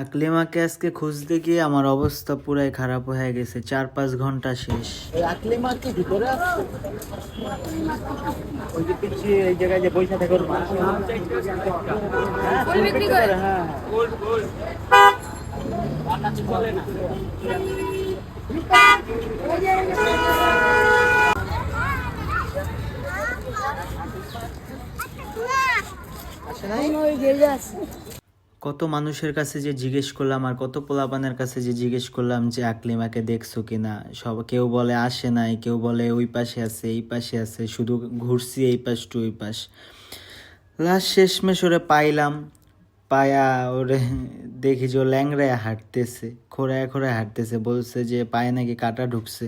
আকলিমাকে আজকে খুঁজতে গিয়ে আমার অবস্থা পুরাই খারাপ হয়ে গেছে। 4-5 ঘন্টা শেষ। আকলিমা কি ভিতরে আছে? ওই যে পিছিয়ে এই জায়গায় যে পয়সা থাকে হ্যাঁ কত মানুষের কাছে যে জিজ্ঞেস করলাম আর কত পোলাপানের কাছে যে জিজ্ঞেস করলাম যে আকলিমাকে দেখছো কিনা। সব কেউ বলে আসে নাই, কেউ বলে ওই পাশে আছে, এই পাশে আছে, শুধু ঘুরছি এই পাশ টু ওই পাশ। লাস্ট শেষমেশ ওরে পাইলাম। পায়া ওরে দেখি যে ও ল্যাংড়ায় হাঁটতেছে, খোঁড়ায় খোঁড়ায় হাঁটতেছে। বলছে যে পায়ে নাকি কাটা ঢুকছে।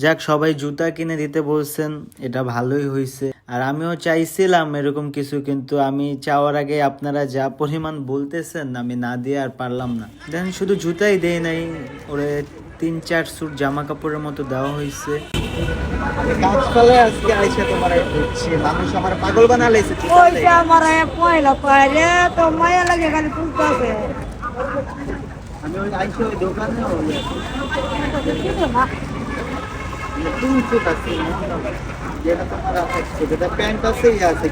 যাক, সবাই জুতা কিনে দিতে বলছেন, এটা ভালোই হয়েছে। আর আমিও চাইছিলাম এরকম কিছু, কিন্তু আমি চাওয়ার আগে আপনারা যা পরিমাণ বলতেছেন আমি না দিয়ে আর পারলাম না। দেখেন, শুধু জুতাই দেয় নাই, ওরে 3-4 স্যুট জামা কাপড়ের মতো দেওয়া হয়েছে। গাছপালায় আজকে আইসা তোমার হচ্ছে মানুষ আমার পাগল বানা লাইছে। ওইটা আমার পয়লা পায়রে তো মায়া লাগে খালি তুলতে আমি ওই আইসা ওই দোকানে তিন ফুট আছে যেটা তোমার আছে, যেটা প্যান্ট আছে ইয়ে আছে,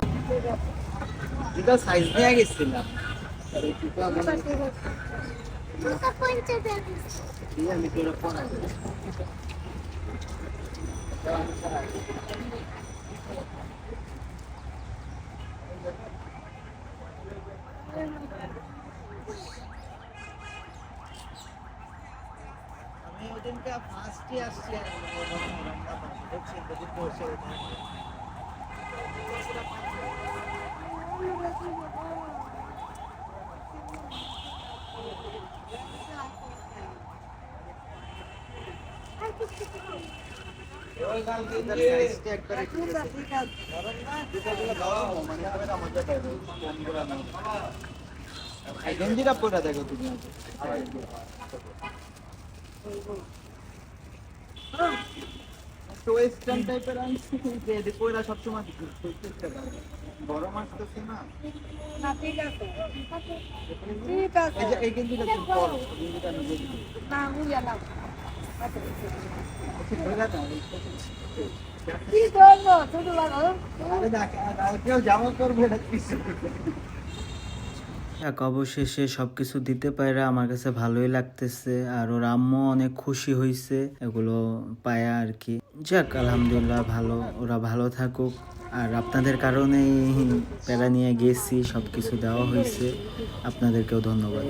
যেটা সাইজ নিয়ে গেছিলাম আমি তোরা পড়া আমি ওদিনকে ফার্স্টে আসছি গেঞ্জিটা পরে দেখো তুমি ওয়েস্টার্ন টাইপের আনছি, যে পয়লা সবসময় গরম আসতেছে না। ঠিক আছে ঠিক আছে এই গেঞ্জিটা তুমি পরো, গেঞ্জিটা আমি দিয়ে দিই। না বুঝা না আচ্ছা, কি করবো ছোট লাগো আরে না, কেউ জামা করবে না কিছু। যাক, অবশেষে সবকিছু দিতে পাইরা আমার কাছে ভালোই লাগতেছে। আর ওর আম্মু অনেক খুশি হয়েছে এগুলো পায়া আর কি। যাক, আলহামদুলিল্লাহ, ভালো, ওরা ভালো থাকুক। আর আপনাদের কারণেই প্যারা নিয়ে গেছি, সবকিছু দেওয়া হয়েছে। আপনাদেরকেও ধন্যবাদ।